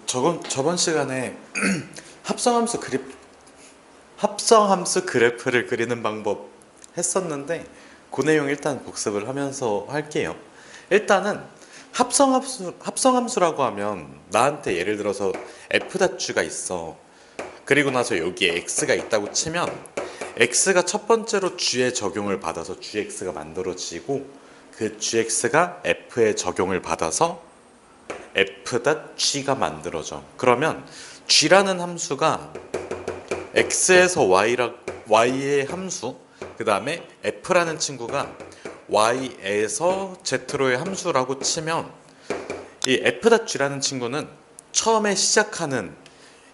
저번 시간에 합성함수 합성함수 그래프를 그리는 방법 했었는데 그 내용 일단 복습을 하면서 할게요. 일단은 합성함수라고 하면 나한테 예를 들어서 f'(가) 있어. 그리고 나서 여기에 x가 있다고 치면 x가 첫 번째로 g에 적용을 받아서 gx가 만들어지고 그 gx가 f에 적용을 받아서 f.g가 만들어져. 그러면 g라는 함수가 x에서 y의 함수, 그 다음에 f라는 친구가 y에서 z로의 함수라고 치면 이 f.g라는 친구는 처음에 시작하는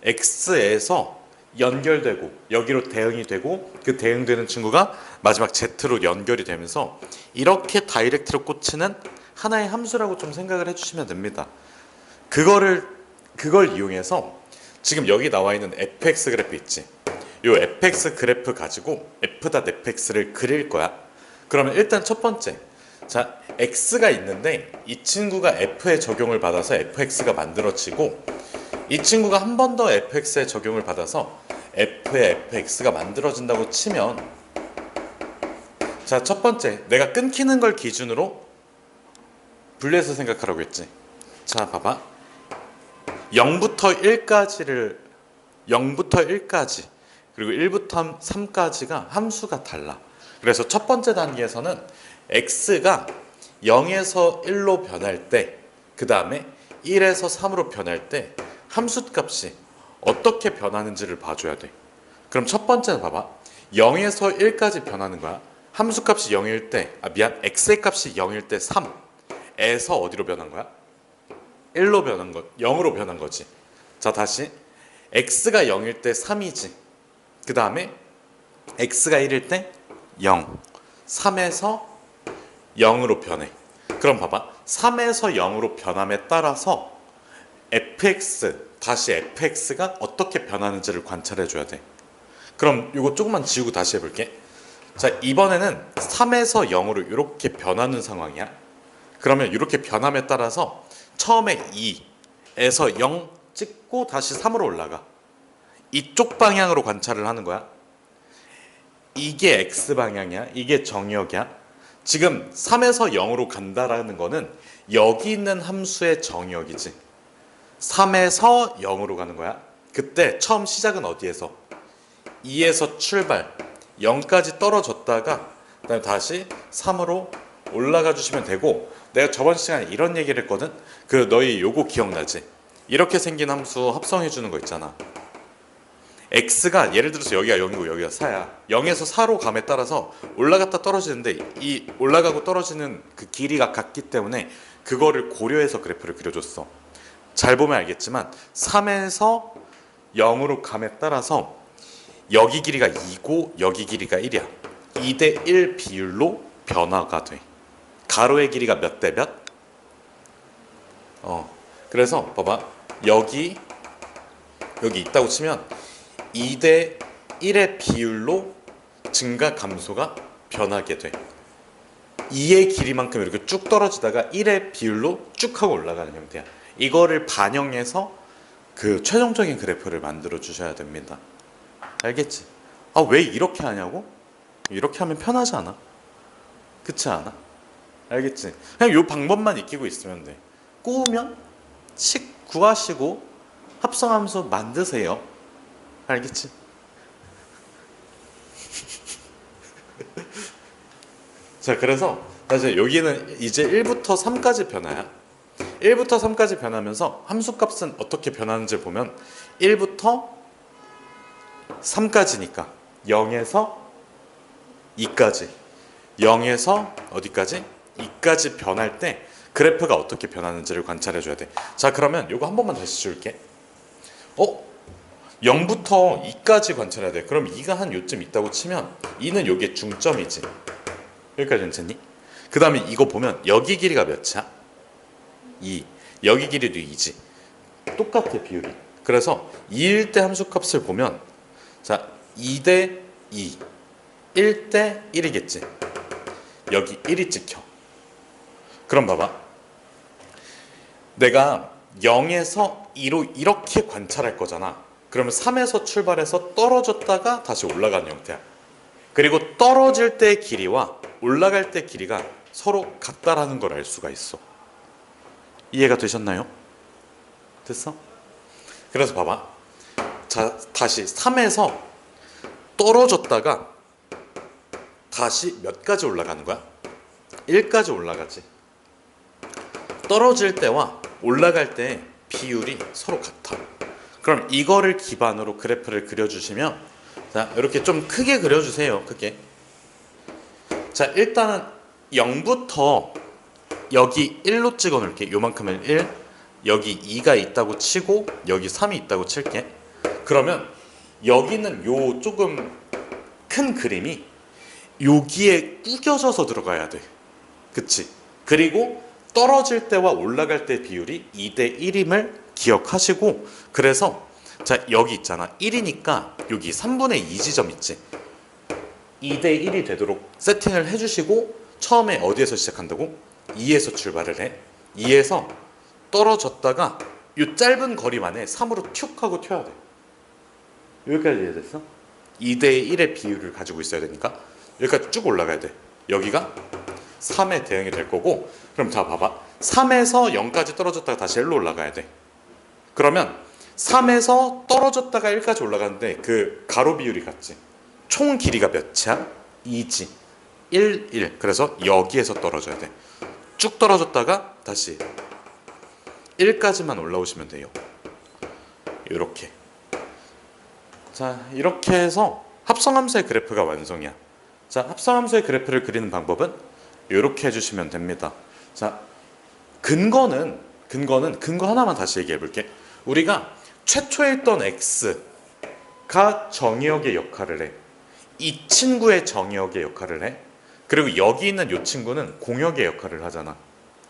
x에서 연결되고 여기로 대응이 되고 그 대응되는 친구가 마지막 z로 연결이 되면서 이렇게 다이렉트로 꽂히는 하나의 함수라고 좀 생각을 해주시면 됩니다. 그걸 이용해서 지금 여기 나와 있는 fx 그래프 있지? 요 fx 그래프 가지고 f.fx를 그릴 거야. 그러면 일단 첫 번째, 자 x가 있는데 이 친구가 f에 적용을 받아서 fx가 만들어지고 이 친구가 한 번 더 fx에 적용을 받아서 f에 fx가 만들어진다고 치면, 자 첫 번째 내가 끊기는 걸 기준으로 분리해서 생각하라고 했지. 자 봐봐, 0부터 1까지 그리고 1부터 3까지가 함수가 달라. 그래서 첫 번째 단계에서는 x가 0에서 1로 변할 때, 그 다음에 1에서 3으로 변할 때 함수값이 어떻게 변하는지를 봐줘야 돼. 그럼 첫 번째는 봐봐, 0에서 1까지 변하는 거야. 함수값이 0일 때, x의 값이 0일 때 3에서 어디로 변한 거야? 1로 변한 거, 0으로 변한 거지. 자 다시, x가 0일 때 3이지. 그 다음에 x가 1일 때 0, 3에서 0으로 변해. 그럼 봐봐, 3에서 0으로 변함에 따라서 다시 fx가 어떻게 변하는지를 관찰해 줘야 돼. 그럼 이거 조금만 지우고 다시 해볼게. 자 이번에는 3에서 0으로 이렇게 변하는 상황이야. 그러면 이렇게 변함에 따라서 처음에 2에서 0 찍고 다시 3으로 올라가. 이쪽 방향으로 관찰을 하는 거야. 이게 x방향이야. 이게 정역이야. 지금 3에서 0으로 간다라는 거는 여기 있는 함수의 정역이지. 3에서 0으로 가는 거야. 그때 처음 시작은 어디에서? 2에서 출발, 0까지 떨어졌다가 그다음에 다시 3으로 올라가 주시면 되고, 내가 저번 시간에 이런 얘기를 했거든. 너희 요거 기억나지? 이렇게 생긴 함수 합성해 주는 거 있잖아. x가 예를 들어서 여기가 0이고 여기가 4야. 0에서 4로 감에 따라서 올라갔다 떨어지는데 이 올라가고 떨어지는 그 길이가 같기 때문에 그거를 고려해서 그래프를 그려줬어. 잘 보면 알겠지만 3에서 0으로 감에 따라서 여기 길이가 2고 여기 길이가 1이야. 2대 1 비율로 변화가 돼. 가로의 길이가 몇 대 몇? 그래서 봐봐, 여기 있다고 치면 2대 1의 비율로 증가 감소가 변하게 돼. 2의 길이만큼 이렇게 쭉 떨어지다가 1의 비율로 쭉 하고 올라가는 형태야. 이거를 반영해서 그 최종적인 그래프를 만들어 주셔야 됩니다. 알겠지? 왜 이렇게 하냐고? 이렇게 하면 편하지 않아? 그렇지 않아? 알겠지? 그냥 이 방법만 익히고 있으면 돼. 꼬우면 식 구하시고 합성함수 만드세요. 알겠지? 자 그래서 사실 여기는 이제 1부터 3까지 변화야. 1부터 3까지 변하면서 함수값은 어떻게 변하는지 보면 1부터 3까지니까 0에서 2까지, 0에서 어디까지? 2까지 변할 때 그래프가 어떻게 변하는지를 관찰해 줘야 돼. 자 그러면 이거 한 번만 다시 줄게. 0부터 2까지 관찰해야 돼. 그럼 2가 한 요쯤 있다고 치면 2는 여기에 중점이지. 여기까지 괜찮니? 그 다음에 이거 보면 여기 길이가 몇이야? 2. 여기 길이도 2지. 똑같아 비율이. 그래서 2일 때 함수값을 보면, 자 2대 2, 1대 1이겠지. 여기 1이 찍혀. 그럼 봐봐, 내가 0에서 2로 이렇게 관찰할 거잖아. 그러면 3에서 출발해서 떨어졌다가 다시 올라가는 형태야. 그리고 떨어질 때의 길이와 올라갈 때 길이가 서로 같다라는 걸 알 수가 있어. 이해가 되셨나요? 됐어? 그래서 봐봐. 자, 다시 3에서 떨어졌다가 다시 몇 가지 올라가는 거야? 1까지 올라가지. 떨어질 때와 올라갈 때 비율이 서로 같아. 그럼 이거를 기반으로 그래프를 그려주시면, 자, 이렇게 좀 크게 그려주세요. 크게. 자, 일단은 0부터 여기 1로 찍어 놓을게. 요만큼은 1, 여기 2가 있다고 치고 여기 3이 있다고 칠게. 그러면 여기는 요 조금 큰 그림이 여기에 구겨져서 들어가야 돼. 그치? 그리고 떨어질 때와 올라갈 때 비율이 2대 1임을 기억하시고, 그래서 자, 여기 있잖아. 1이니까 여기 3분의 2 지점 있지? 2대 1이 되도록 세팅을 해주시고, 처음에 어디에서 시작한다고? 2에서 출발을 해. 2에서 떨어졌다가 이 짧은 거리만에 3으로 툭 하고 튀어야 돼. 여기까지 이해됐어? 2대 1의 비율을 가지고 있어야 되니까 여기까지 쭉 올라가야 돼. 여기가 3의 대응이 될 거고, 그럼 자 봐봐. 3에서 0까지 떨어졌다가 다시 1로 올라가야 돼. 그러면 3에서 떨어졌다가 1까지 올라가는데 그 가로 비율이 같지? 총 길이가 몇이야? 2지. 1, 1. 그래서 여기에서 떨어져야 돼. 쭉 떨어졌다가 다시 1까지만 올라오시면 돼요. 이렇게. 자, 이렇게 해서 합성함수의 그래프가 완성이야. 자, 합성함수의 그래프를 그리는 방법은 이렇게 해주시면 됩니다. 자, 근거 하나만 다시 얘기해 볼게. 우리가 최초에 있던 x가 정의역의 역할을 해. 이 친구의 정의역의 역할을 해. 그리고 여기 있는 이 친구는 공역의 역할을 하잖아.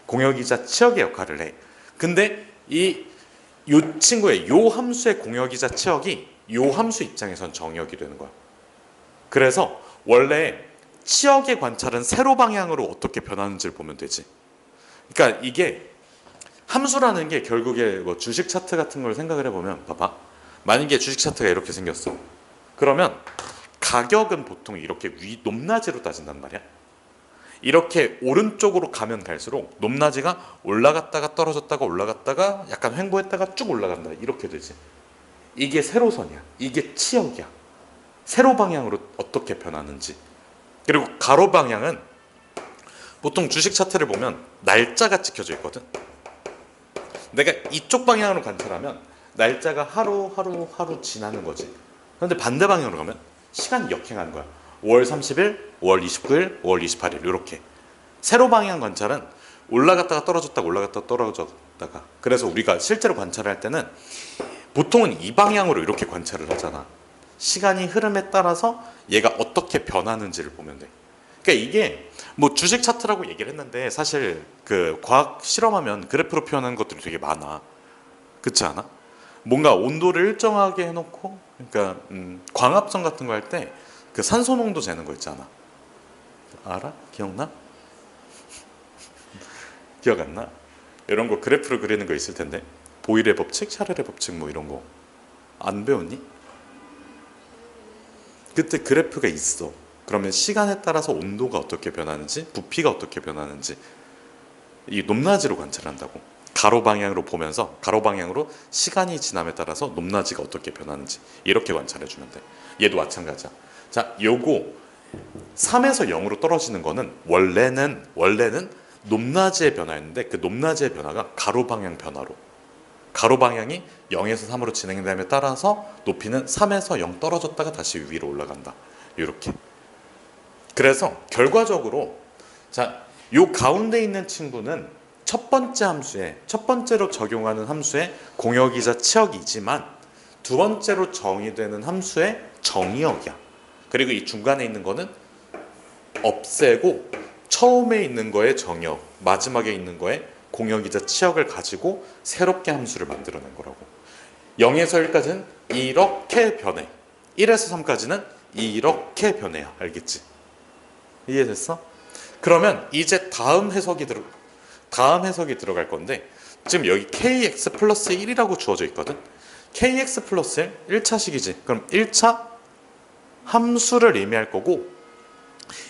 공역이자 치역의 역할을 해. 근데 이 친구의 요 함수의 공역이자 치역이 요 함수 입장에선 정의역이 되는 거야. 그래서 원래 치역의 관찰은 세로 방향으로 어떻게 변하는지를 보면 되지. 그러니까 이게 함수라는 게 결국에 뭐 주식 차트 같은 걸 생각을 해보면, 봐봐. 만약에 주식 차트가 이렇게 생겼어. 그러면 가격은 보통 이렇게 높낮이로 따진단 말이야. 이렇게 오른쪽으로 가면 갈수록 높낮이가 올라갔다가 떨어졌다가 올라갔다가 약간 횡보했다가 쭉 올라간다. 이렇게 되지. 이게 세로선이야. 이게 치역이야. 세로 방향으로 어떻게 변하는지. 그리고 가로 방향은 보통 주식 차트를 보면 날짜가 찍혀져 있거든. 내가 이쪽 방향으로 관찰하면 날짜가 하루 지나는 거지. 그런데 반대 방향으로 가면 시간이 역행하는 거야. 5월 30일, 5월 29일, 5월 28일 이렇게. 세로 방향 관찰은 올라갔다가 떨어졌다가 올라갔다가 떨어졌다가. 그래서 우리가 실제로 관찰할 때는 보통은 이 방향으로 이렇게 관찰을 하잖아. 시간이 흐름에 따라서 얘가 어떻게 변하는지를 보면 돼. 그러니까 이게 뭐 주식 차트라고 얘기를 했는데 사실 그 과학 실험하면 그래프로 표현하는 것들이 되게 많아. 그렇지 않아? 뭔가 온도를 일정하게 해놓고, 그러니까 광합성 같은 거 할 때 그 산소 농도 재는 거 있잖아. 알아? 기억나? 기억 안 나? 이런 거 그래프로 그리는 거 있을 텐데. 보일의 법칙, 샤를의 법칙 뭐 이런 거 안 배웠니? 그때 그래프가 있어. 그러면 시간에 따라서 온도가 어떻게 변하는지, 부피가 어떻게 변하는지 이 높낮이로 관찰한다고. 가로 방향으로 보면서 가로 방향으로 시간이 지남에 따라서 높낮이가 어떻게 변하는지 이렇게 관찰해 주면 돼. 얘도 마찬가지야. 자, 요거 3에서 0으로 떨어지는 거는 원래는 높낮이의 변화였는데 그 높낮이의 변화가 가로 방향 변화로, 가로 방향이 0에서 3으로 진행됨에 따라서 높이는 3에서 0 떨어졌다가 다시 위로 올라간다. 이렇게. 그래서 결과적으로 자, 요 가운데 있는 친구는 첫 번째로 적용하는 함수의 공역이자 치역이지만 두 번째로 정의되는 함수의 정의역이야. 그리고 이 중간에 있는 거는 없애고 처음에 있는 거의 정의역, 마지막에 있는 거의 공역이자 치역을 가지고 새롭게 함수를 만들어낸 거라고. 0에서 1까지는 이렇게 변해. 1에서 3까지는 이렇게 변해요. 알겠지? 이해됐어? 그러면 이제 다음 해석이 들어갈 건데, 지금 여기 kx 플러스 1이라고 주어져 있거든. kx 플러스 1, 1차식이지. 그럼 1차 함수를 의미할 거고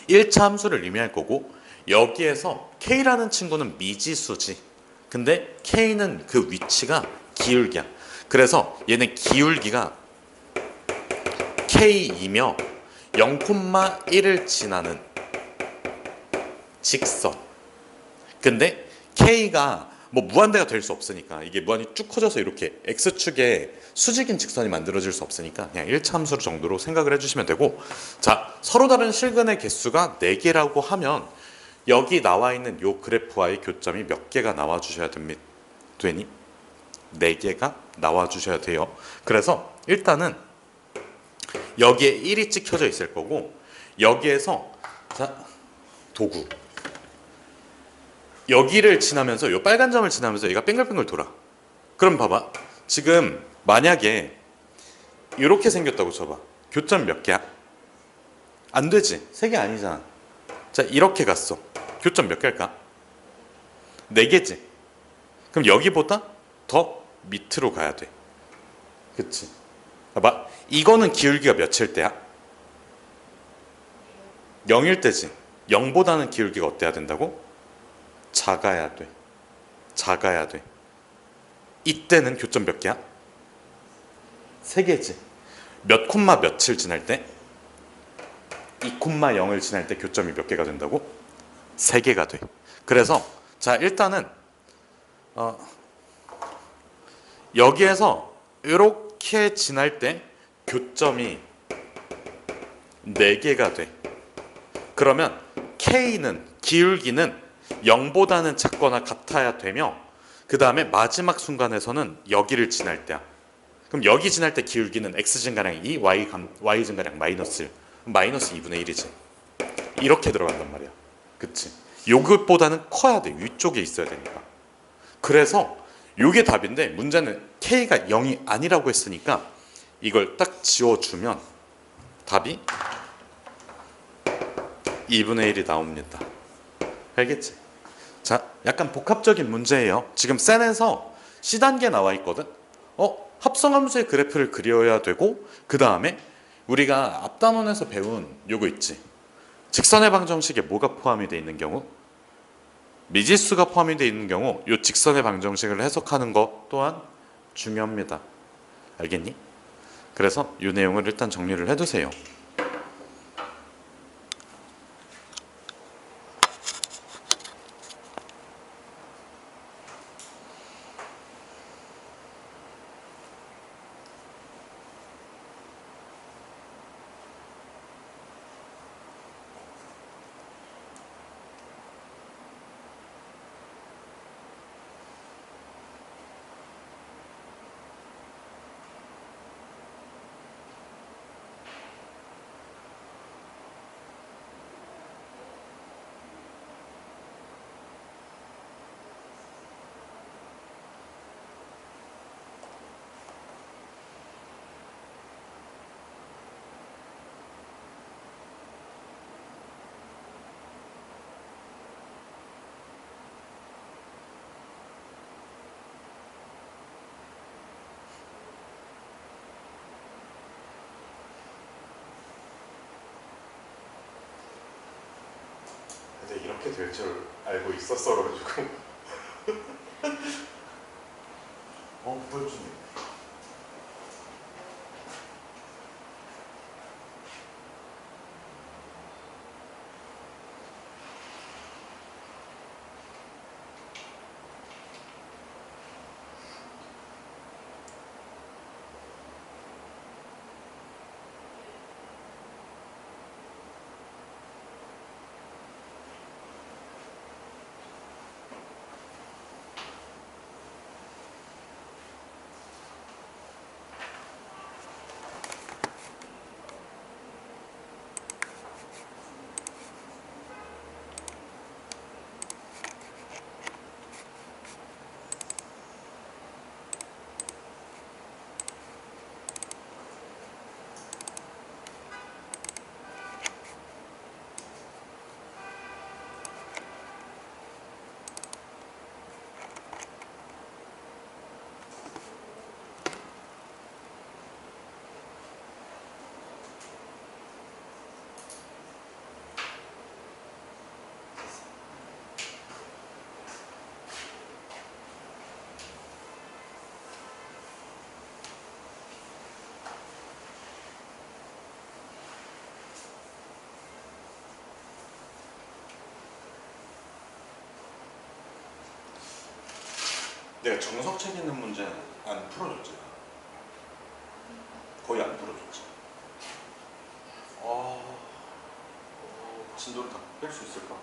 1차 함수를 의미할 거고 여기에서 k라는 친구는 미지수지. 근데 k는 그 위치가 기울기야. 그래서 얘는 기울기가 k이며 0,1을 지나는 직선. 근데 k가 뭐 무한대가 될 수 없으니까 이게 무한히 쭉 커져서 이렇게 x축에 수직인 직선이 만들어질 수 없으니까 그냥 1차 함수 정도로 생각을 해주시면 되고, 자, 서로 다른 실근의 개수가 4개라고 하면 여기 나와 있는 요 그래프와의 교점이 몇 개가 나와 주셔야 되니? 4개가 나와 주셔야 돼요. 그래서 일단은 여기에 1이 찍혀져 있을 거고 여기에서 자, 도구 여기를 지나면서 요 빨간 점을 지나면서 얘가 뱅글뱅글 돌아. 그럼 봐봐. 지금 만약에 이렇게 생겼다고 쳐봐. 교점 몇 개야? 안 되지. 3개 아니잖아. 자, 이렇게 갔어. 교점 몇 개일까? 4개지. 그럼 여기보다 더 밑으로 가야 돼. 그치? 봐봐. 이거는 기울기가 몇일 때야? 0일 때지. 0보다는 기울기가 어때야 된다고? 작아야 돼. 작아야 돼. 이때는 교점 몇 개야? 3개지. 몇 콤마 몇을 지날 때? 2,0을 지날 때 교점이 몇 개가 된다고? 3개가 돼. 그래서 자, 일단은 여기에서 이렇게 지날 때 교점이 4개가 돼. 그러면 K는 기울기는 0보다는 작거나 같아야 되며 그 다음에 마지막 순간에서는 여기를 지날 때야. 그럼 여기 지날 때 기울기는 x 증가량 2, y 증가량 마이너스 1. 마이너스 2분의 1이지. 이렇게 들어간단 말이야. 그치? 요것보다는 커야 돼. 위쪽에 있어야 되니까. 그래서 요게 답인데 문제는 k가 0이 아니라고 했으니까 이걸 딱 지워주면 답이 2분의 1이 나옵니다. 알겠지? 자, 약간 복합적인 문제예요. 지금 셀에서 C단계 나와 있거든. 합성함수의 그래프를 그려야 되고 그 다음에 우리가 앞단원에서 배운 요거 있지. 직선의 방정식에 뭐가 포함이 되어 있는 경우? 미지수가 포함이 되어 있는 경우 요 직선의 방정식을 해석하는 것 또한 중요합니다. 알겠니? 그래서 이 내용을 일단 정리를 해두세요. 근데 이렇게 될 줄 알고 있었어가지고 보여주네. 내가 정석 책 있는 문제는 안 풀어줬지. 거의 안 풀어줬지. 진도를 다 뺄 수 있을까?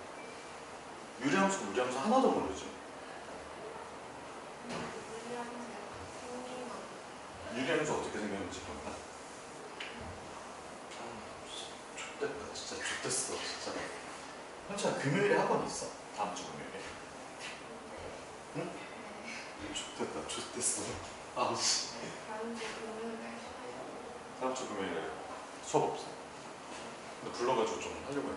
유리함수, 무리함수 하나도 모르지. 유리함수 어떻게 생겼는지 몰라? X됐다. 진짜 X됐어. 진짜. 현철아 금요일에 학원 있어? 다음 주 금요일에? 응? X됐다. X됐어. 씨. 다음 주 금요일에 수업 없어. 근데 불러가지고 좀 하려고 해.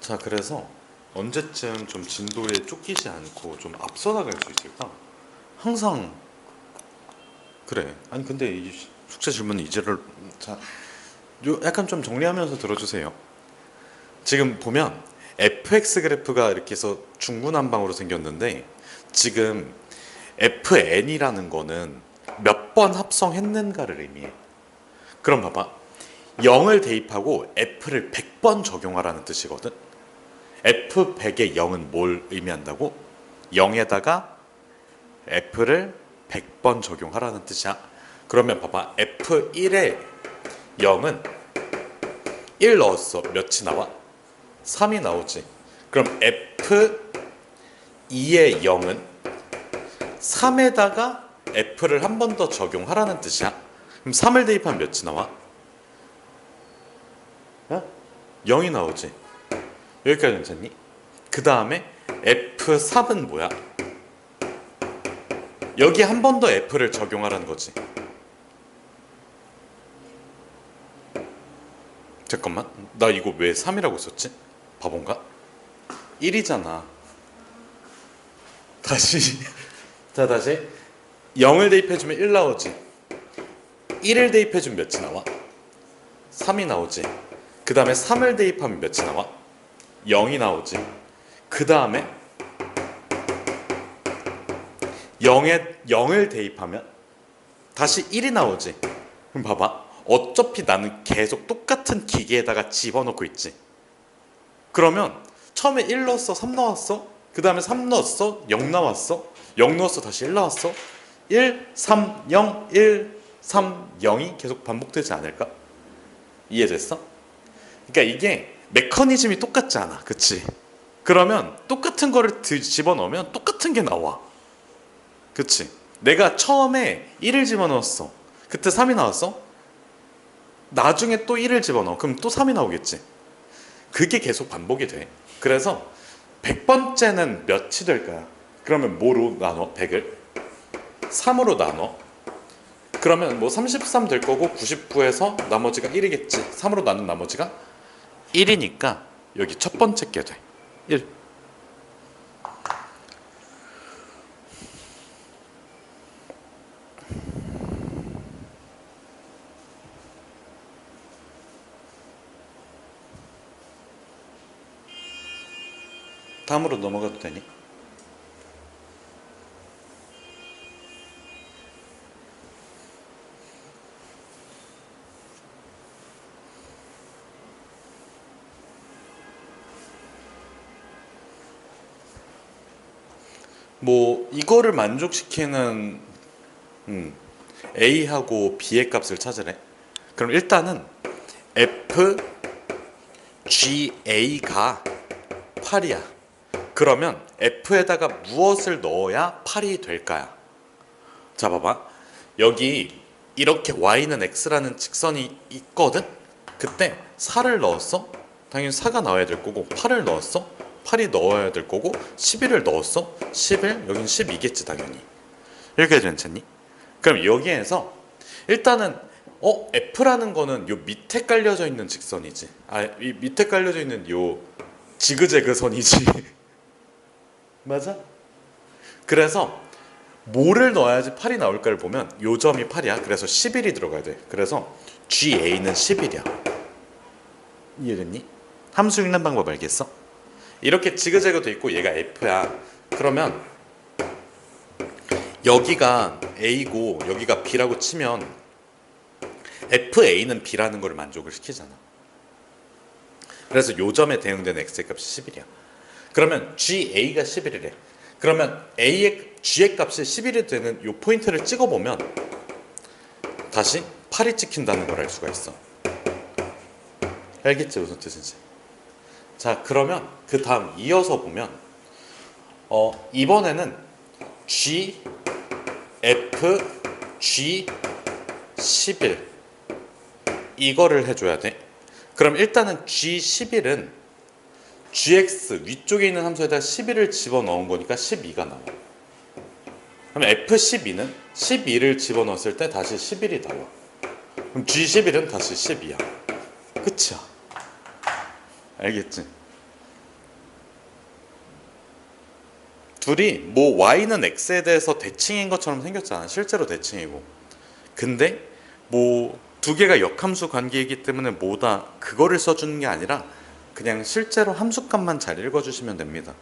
자, 그래서 언제쯤 좀 진도에 쫓기지 않고 좀 앞서 나갈 수 있을까? 항상 그래. 아니 근데 이 숙제 질문 이제를 자, 약간 좀 정리하면서 들어주세요. 지금 보면 fx 그래프가 이렇게 해서 중구난방으로 생겼는데 지금 fn이라는 거는 몇 번 합성했는가를 의미해. 그럼 봐봐. 0을 대입하고 f를 100번 적용하라는 뜻이거든. f100의 0은 뭘 의미한다고? 0에다가 f를 100번 적용하라는 뜻이야. 그러면 봐봐. f1의 0은 1 넣었어. 몇이 나와? 3이 나오지. 그럼 f2의 0은 3에다가 f를 한 번 더 적용하라는 뜻이야. 그럼 3을 대입하면 몇이 나와? 0이 나오지. 여기까지 괜찮니? 그 다음에 F3은 뭐야? 여기 한 번 더 F를 적용하라는 거지. 잠깐만, 나 이거 왜 3이라고 썼지? 바본가? 1이잖아. 다시 자, 다시 0을 대입해주면 1 나오지. 1을 대입해주면 몇이 나와? 3이 나오지. 그 다음에 3을 대입하면 몇이 나와? 0이 나오지. 그 다음에 0을 대입하면 다시 1이 나오지. 그럼 봐봐. 어차피 나는 계속 똑같은 기계에다가 집어넣고 있지. 그러면 처음에 1 넣었어, 3 나왔어. 그 다음에 3 넣었어, 0 나왔어. 0 넣었어, 다시 1 나왔어. 1, 3, 0, 1, 3, 0이 계속 반복되지 않을까? 이해됐어? 그러니까 이게 메커니즘이 똑같지 않아. 그치? 그러면 똑같은 거를 집어넣으면 똑같은 게 나와. 그치? 내가 처음에 1을 집어넣었어. 그때 3이 나왔어? 나중에 또 1을 집어넣어. 그럼 또 3이 나오겠지? 그게 계속 반복이 돼. 그래서 100번째는 몇이 될까요? 그러면 뭐로 나눠? 100을? 3으로 나눠. 그러면 뭐 33 될 거고 99에서 나머지가 1이겠지. 3으로 나눈 나머지가 1이니까 여기 첫 번째 게 돼. 1. 다음으로 넘어가도 되니? 뭐 이거를 만족시키는 A하고 B의 값을 찾으래. 그럼 일단은 FGA가 8이야. 그러면 F에다가 무엇을 넣어야 8이 될까요? 자, 봐봐. 여기 이렇게 Y는 X라는 직선이 있거든? 그때 4를 넣었어? 당연히 4가 나와야 될 거고, 8을 넣었어? 8이 넣어야 될 거고, 11을 넣었어? 11? 여긴 12겠지 당연히. 이렇게 괜찮니? 그럼 여기에서 일단은 F라는 거는 요 밑에 깔려져 있는 직선이지. 이 밑에 깔려져 있는 요 지그재그 선이지. 맞아? 그래서 뭐를 넣어야지 8이 나올까를 보면 요 점이 8이야. 그래서 11이 들어가야 돼. 그래서 GA는 11이야. 이해됐니? 함수 읽는 방법 알겠어? 이렇게 지그재그 돼 있고 얘가 F야. 그러면 여기가 A고 여기가 B라고 치면 FA는 B라는 걸 만족을 시키잖아. 그래서 요 점에 대응되는 x의 값이 11이야. 그러면 GA가 11이래. 그러면 G의 값이 11이 되는 요 포인트를 찍어보면 다시 8이 찍힌다는 걸 알 수가 있어. 알겠지 무슨 뜻인지. 자, 그러면 그 다음 이어서 보면 이번에는 G, F, G, 11 이거를 해줘야 돼. 그럼 일단은 G11은 GX 위쪽에 있는 함수에다 11을 집어넣은 거니까 12가 나와. 그럼 F12는 12를 집어넣었을 때 다시 11이 나와. 그럼 G11은 다시 12야. 끝이야. 알겠지? 둘이 뭐 Y는 X에 대해서 대칭인 것처럼 생겼잖아. 실제로 대칭이고. 근데 뭐 두 개가 역함수 관계이기 때문에 뭐다 그거를 써주는 게 아니라 그냥 실제로 함수값만 잘 읽어주시면 됩니다.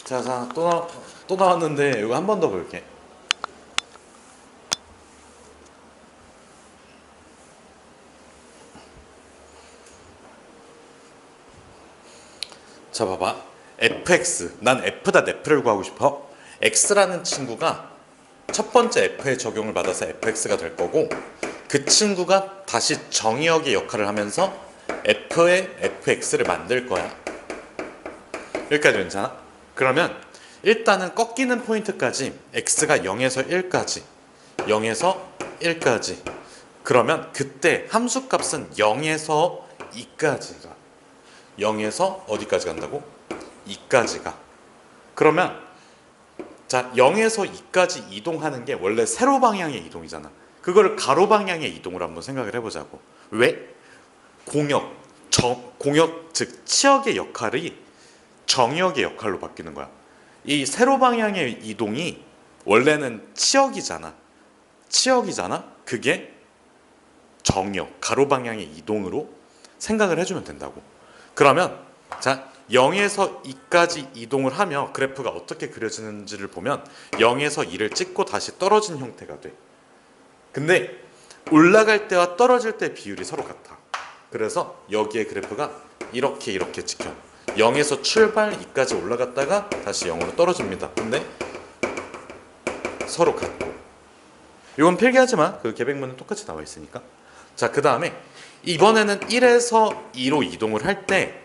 자, 또 나왔는데 이거 한 번 더 볼게. 자, 봐봐. fx, 난 f다 f를 구하고 싶어. x라는 친구가 첫 번째 f에 적용을 받아서 fx가 될 거고, 그 친구가 다시 정의역의 역할을 하면서 f의 fx를 만들 거야. 여기까지 괜찮아? 그러면 일단은 꺾이는 포인트까지 x가 0에서 1까지 0에서 1까지 그러면 그때 함수값은 0에서 2까지가 0에서 어디까지 간다고? 2까지 가. 그러면 자 0에서 2까지 이동하는 게 원래 세로 방향의 이동이잖아. 그거를 가로 방향의 이동을 한번 생각을 해보자고. 왜? 공역 즉 치역의 역할이 정역의 역할로 바뀌는 거야. 이 세로 방향의 이동이 원래는 치역이잖아. 그게 정역, 가로 방향의 이동으로 생각을 해주면 된다고. 그러면 자 0에서 2까지 이동을 하며 그래프가 어떻게 그려지는지를 보면 0에서 2를 찍고 다시 떨어진 형태가 돼. 근데 올라갈 때와 떨어질 때 비율이 서로 같아. 그래서 여기에 그래프가 이렇게 찍혀. 0에서 출발 2까지 올라갔다가 다시 0으로 떨어집니다. 근데 서로 같고. 이건 필기하지마. 그 계백문은 똑같이 나와 있으니까. 자, 그 다음에 이번에는 1에서 2로 이동을 할 때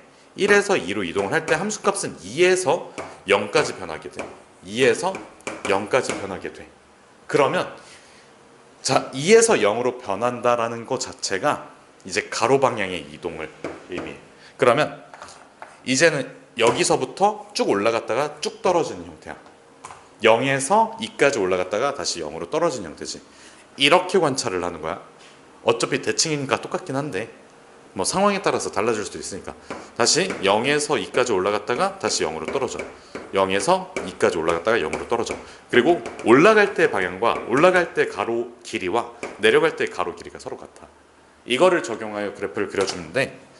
함수값은 2에서 0까지 변하게 돼. 2에서 0까지 변하게 돼. 그러면 자 2에서 0으로 변한다라는 것 자체가 이제 가로 방향의 이동을 의미해. 그러면 이제는 여기서부터 쭉 올라갔다가 쭉 떨어지는 형태야. 0에서 2까지 올라갔다가 다시 0으로 떨어지는 형태지. 이렇게 관찰을 하는 거야. 어차피 대칭이니까 똑같긴 한데 뭐 상황에 따라서 달라질 수도 있으니까. 다시 0에서 2까지 올라갔다가 다시 0으로 떨어져. 0에서 2까지 올라갔다가 0으로 떨어져. 그리고 올라갈 때 방향과 올라갈 때 가로 길이와 내려갈 때 가로 길이가 서로 같아. 이거를 적용하여 그래프를 그려주는데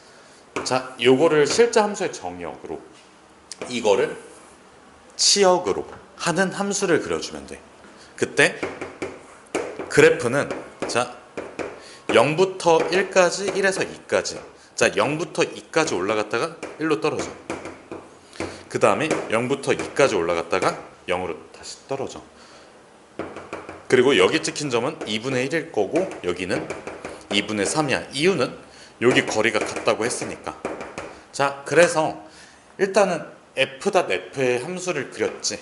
자, 요거를 실제 함수의 정역으로 이거를 치역으로 하는 함수를 그려주면 돼. 그때 그래프는 자 0부터 1까지 1에서 2까지 자 0부터 2까지 올라갔다가 1로 떨어져. 그 다음에 0부터 2까지 올라갔다가 0으로 다시 떨어져. 그리고 여기 찍힌 점은 2분의 1일 거고 여기는 2분의 3이야. 이유는 여기 거리가 같다고 했으니까. 자, 그래서 일단은 f'의 함수를 그렸지.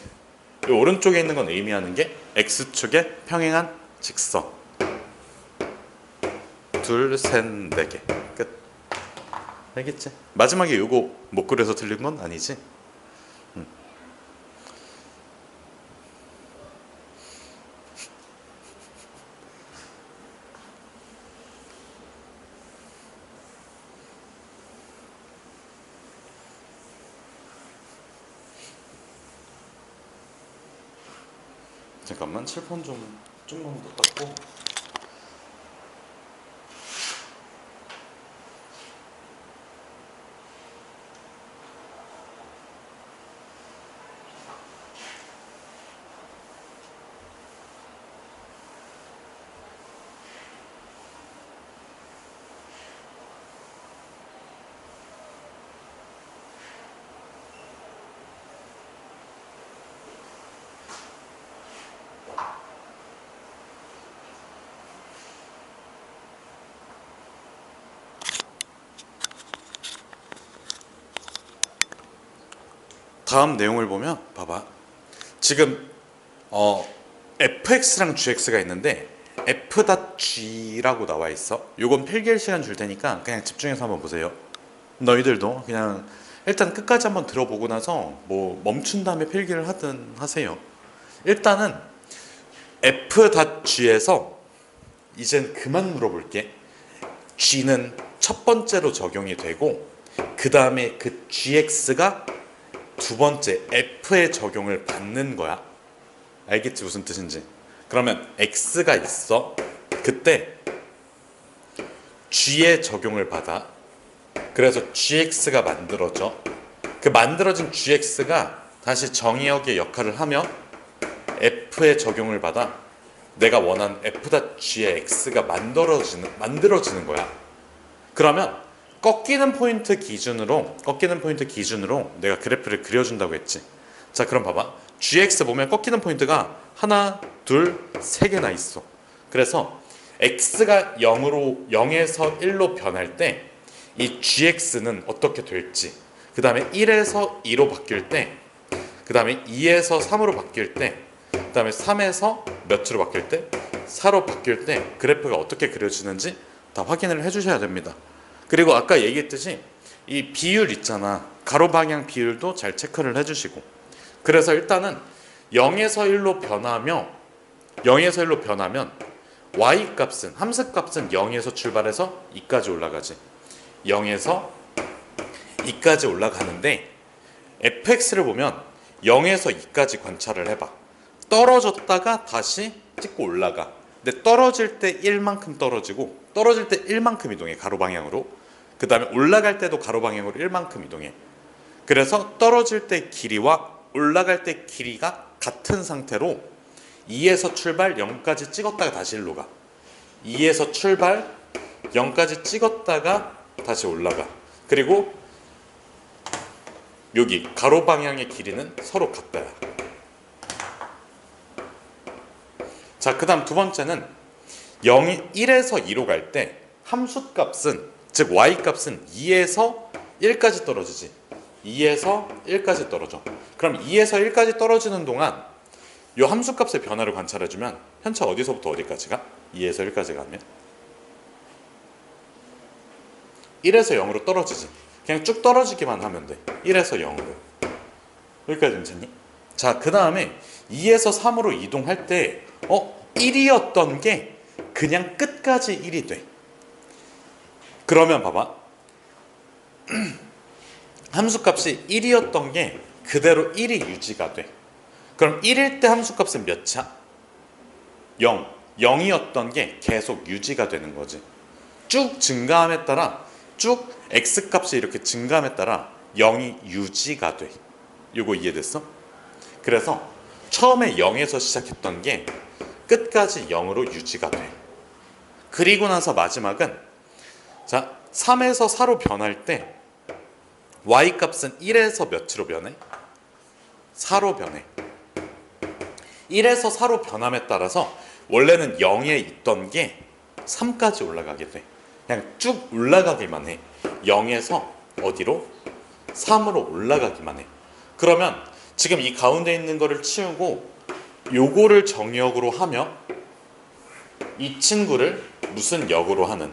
이 오른쪽에 있는 건 의미하는 게 x축의 평행한 직선. 둘, 셋, 네 개. 끝. 알겠지? 마지막에 이거 못 그려서 틀린 건 아니지? 잠깐만 칠판 좀만 더 닦고. 다음 내용을 보면 봐봐. 지금 fx랑 gx가 있는데 f.g라고 나와 있어. 요건 필기할 시간 줄 테니까 그냥 집중해서 한번 보세요. 너희들도 그냥 일단 끝까지 한번 들어보고 나서 뭐 멈춘 다음에 필기를 하든 하세요. 일단은 f.g에서 이젠 그만 물어볼게. g는 첫 번째로 적용이 되고 그 다음에 그 gx가 두 번째 f의 적용을 받는 거야. 알겠지 무슨 뜻인지? 그러면 x가 있어. 그때 g의 적용을 받아. 그래서 gx가 만들어져. 그 만들어진 gx가 다시 정의역의 역할을 하며 f의 적용을 받아 내가 원하는 f.g의 x가 만들어지는 거야. 그러면 꺾이는 포인트 기준으로 내가 그래프를 그려준다고 했지. 자 그럼 봐봐. gx 보면 꺾이는 포인트가 하나, 둘, 세 개나 있어. 그래서 x가 0에서 1로 변할 때 이 gx는 어떻게 될지, 그 다음에 1에서 2로 바뀔 때, 그 다음에 2에서 3으로 바뀔 때, 그 다음에 3에서 몇으로 바뀔 때, 4로 바뀔 때 그래프가 어떻게 그려지는지 다 확인을 해주셔야 됩니다. 그리고 아까 얘기했듯이 이 비율 있잖아. 가로 방향 비율도 잘 체크를 해주시고. 그래서 일단은 0에서 1로 변하면 y 값은 함수 값은 0에서 출발해서 2까지 올라가지. 0에서 2까지 올라가는데 fx를 보면 0에서 2까지 관찰을 해봐. 떨어졌다가 다시 찍고 올라가. 근데 떨어질 때 1만큼 떨어지고 떨어질 때 1만큼 이동해. 가로 방향으로. 그 다음에 올라갈 때도 가로 방향으로 1만큼 이동해. 그래서 떨어질 때 길이와 올라갈 때 길이가 같은 상태로 2에서 출발 0까지 찍었다가 다시 1로 가. 2에서 출발 0까지 찍었다가 다시 올라가. 그리고 여기 가로 방향의 길이는 서로 같다야. 자, 그 다음 두 번째는 1에서 2로 갈 때 함수 값은, 즉 y 값은 2에서 1까지 떨어지지. 2에서 1까지 떨어져. 그럼 2에서 1까지 떨어지는 동안 이 함수 값의 변화를 관찰해주면 현차 어디서부터 어디까지 가? 2에서 1까지 가면 1에서 0으로 떨어지지. 그냥 쭉 떨어지기만 하면 돼. 1에서 0으로. 여기까지 괜찮니? 자, 그 다음에 2에서 3으로 이동할 때 1이었던 게 그냥 끝까지 1이 돼. 그러면 봐봐. 함수값이 1이었던 게 그대로 1이 유지가 돼. 그럼 1일 때 함수값은 몇 차? 0. 0이었던 게 계속 유지가 되는 거지. 쭉 증가함에 따라 쭉 x값이 이렇게 증가함에 따라 0이 유지가 돼. 이거 이해됐어? 그래서 처음에 0에서 시작했던 게 끝까지 0으로 유지가 돼. 그리고 나서 마지막은 자 3에서 4로 변할 때 y값은 1에서 몇으로 변해? 4로 변해. 1에서 4로 변함에 따라서 원래는 0에 있던 게 3까지 올라가게 돼. 그냥 쭉 올라가기만 해. 0에서 어디로? 3으로 올라가기만 해. 그러면 지금 이 가운데 있는 거를 치우고 요거를 정역으로 하며 이 친구를 무슨 역으로 하는?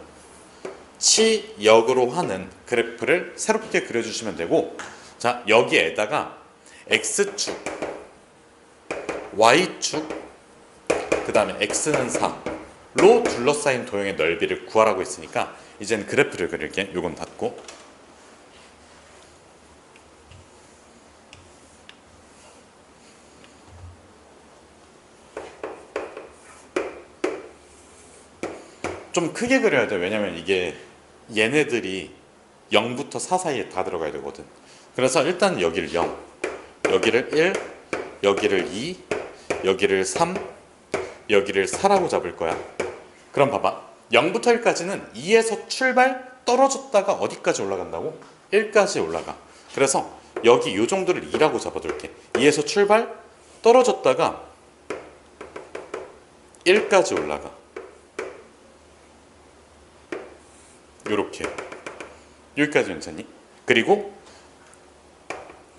치역으로 하는 그래프를 새롭게 그려주시면 되고, 자 여기에다가 x축, y축, 그 다음에 x는 4로 둘러싸인 도형의 넓이를 구하라고 했으니까 이제는 그래프를 그릴게. 요건 닫고. 좀 크게 그려야 돼. 왜냐면 이게 얘네들이 0부터 4 사이에 다 들어가야 되거든. 그래서 일단 여기를 0, 여기를 1, 여기를 2, 여기를 3, 여기를 4라고 잡을 거야. 그럼 봐봐. 0부터 1까지는 2에서 출발 떨어졌다가 어디까지 올라간다고? 1까지 올라가. 그래서 여기 이 정도를 2라고 잡아둘게. 2에서 출발 떨어졌다가 1까지 올라가. 요렇게. 여기까지 괜찮니? 그리고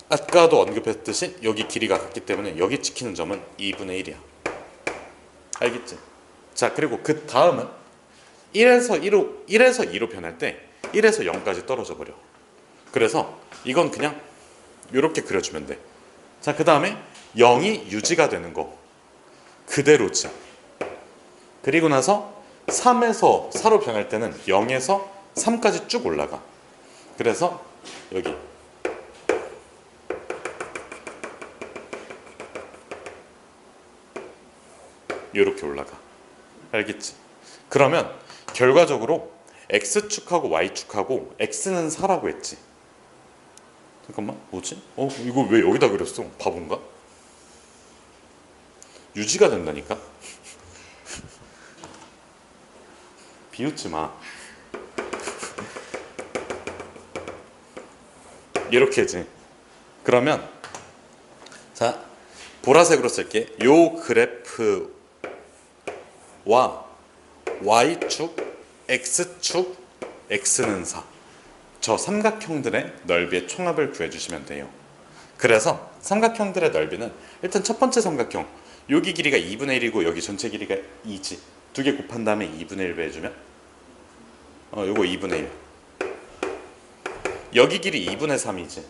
아까도 언급했듯이 여기 길이가 같기 때문에 여기 찍히는 점은 2분의 1이야. 알겠지? 자, 그리고 그 다음은 1에서 2로 변할 때 1에서 0까지 떨어져 버려. 그래서 이건 그냥 이렇게 그려주면 돼. 자, 그 다음에 0이 유지가 되는 거 그대로지. 그리고 나서 3에서 4로 변할 때는 0에서 3까지 쭉 올라가. 그래서 여기 이렇게 올라가. 알겠지? 그러면 결과적으로 X축하고 Y축하고 X는 4라고 했지. 잠깐만, 뭐지? 이거 왜 여기다 그렸어? 바본가? 유지가 된다니까? 비웃지 마. 이렇게 지. 그러면 자, 보라색으로 쓸게. 요 그래프와 Y축, X축, X는 4. 저 삼각형들의 넓이의 총합을 구해주시면 돼요. 그래서 삼각형들의 넓이는 일단 첫 번째 삼각형 여기 길이가 2분의 1이고 여기 전체 길이가 2지. 두 개 곱한 다음에 2분의 1로 해주면 요거 2분의 1. 여기 길이 2분의 3이지.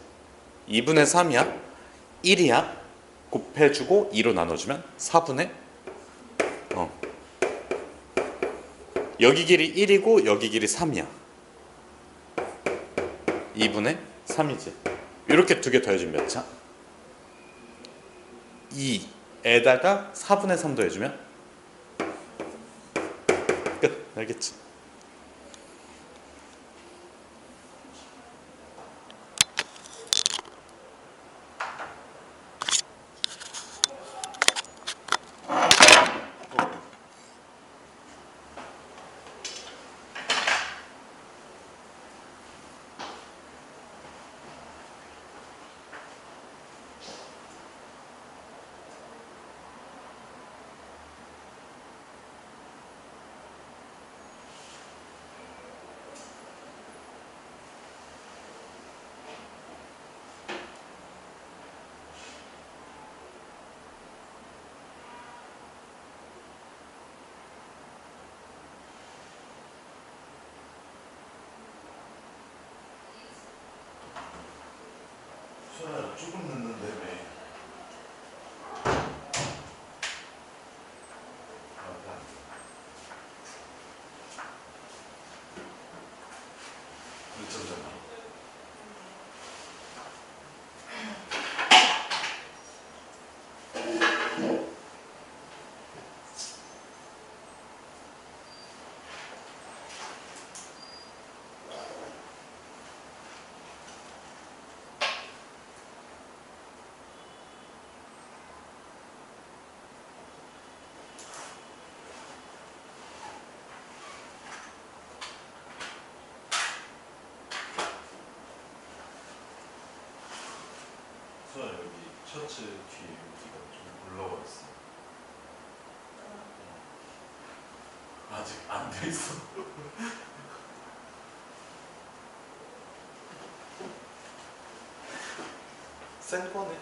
2분의 3이야? 1이야? 곱해주고 2로 나눠주면 4분의 여기 길이 1이고 여기 길이 3이야. 2분의 3이지. 이렇게 두 개 더해주면 몇 차? 2에다가 4분의 3 더해주면 끝. 알겠지? 소라야 조금 넣는데 왜? 늦잠 잤나? 소라 여기 셔츠 뒤에 여기가 좀 올라와 있어. 아직 안 돼 있어. 센 거네.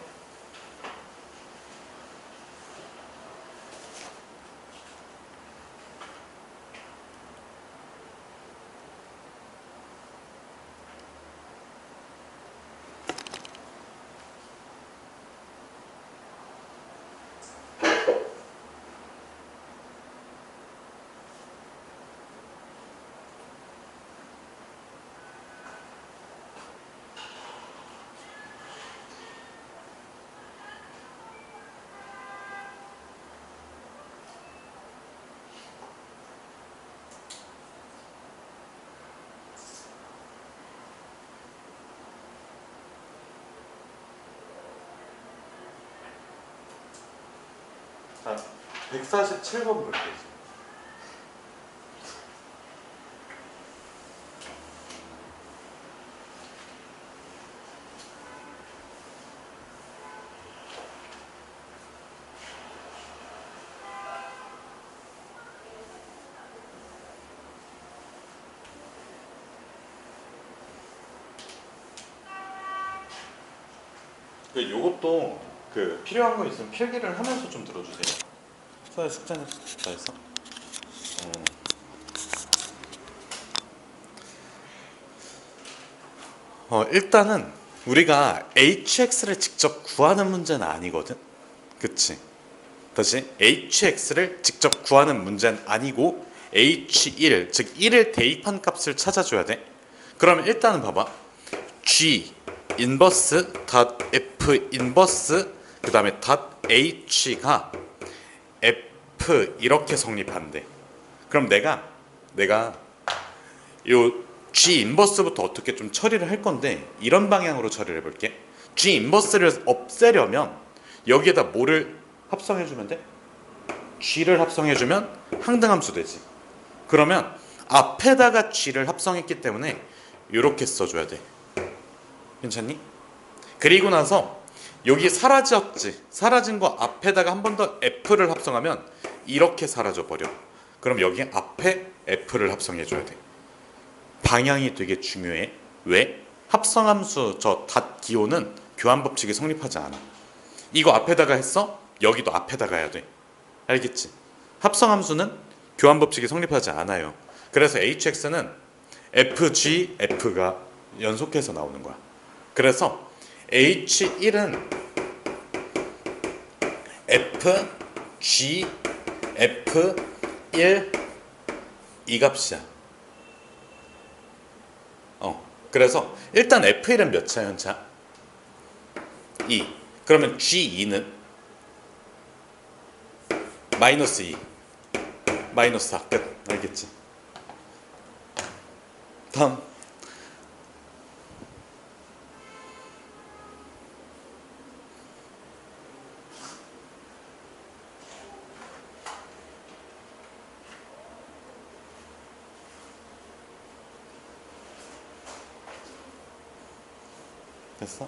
자, 147번 볼게요. 요것도 필요한 거 있으면 필기를 하면서 좀 들어주세요. 수아의 숙제는 다 했어? 일단은 우리가 hx를 직접 구하는 문제는 아니거든. 그치? 다시 hx를 직접 구하는 문제는 아니고 h1 즉 1을 대입한 값을 찾아줘야 돼. 그러면 일단은 봐봐. g 인버스 닷 f 인버스 그 다음에 닷 h가 f 이렇게 성립한대. 그럼 내가 요 g 인버스부터 어떻게 좀 처리를 할 건데 이런 방향으로 처리를 해볼게. g 인버스를 없애려면 여기에다 뭐를 합성해주면 돼? g를 합성해주면 항등함수 되지. 그러면 앞에다가 g를 합성했기 때문에 이렇게 써줘야 돼. 괜찮니? 그리고 나서 여기 사라졌지. 사라진 거 앞에다가 한 번 더 f를 합성하면 이렇게 사라져 버려. 그럼 여기 앞에 f를 합성해줘야 돼. 방향이 되게 중요해. 왜? 합성함수 저 닷 기호는 교환 법칙이 성립하지 않아. 이거 앞에다가 했어? 여기도 앞에다가 해야 돼. 알겠지? 합성함수는 교환 법칙이 성립하지 않아요. 그래서 hx는 fg, f가 연속해서 나오는 거야. 그래서 h1은 f, g, f1 이 값이야. 그래서 일단 f1은 몇 차 연차? 2. 그러면 g2는 마이너스 2 마이너스 4 끝. 알겠지? 다음 됐어?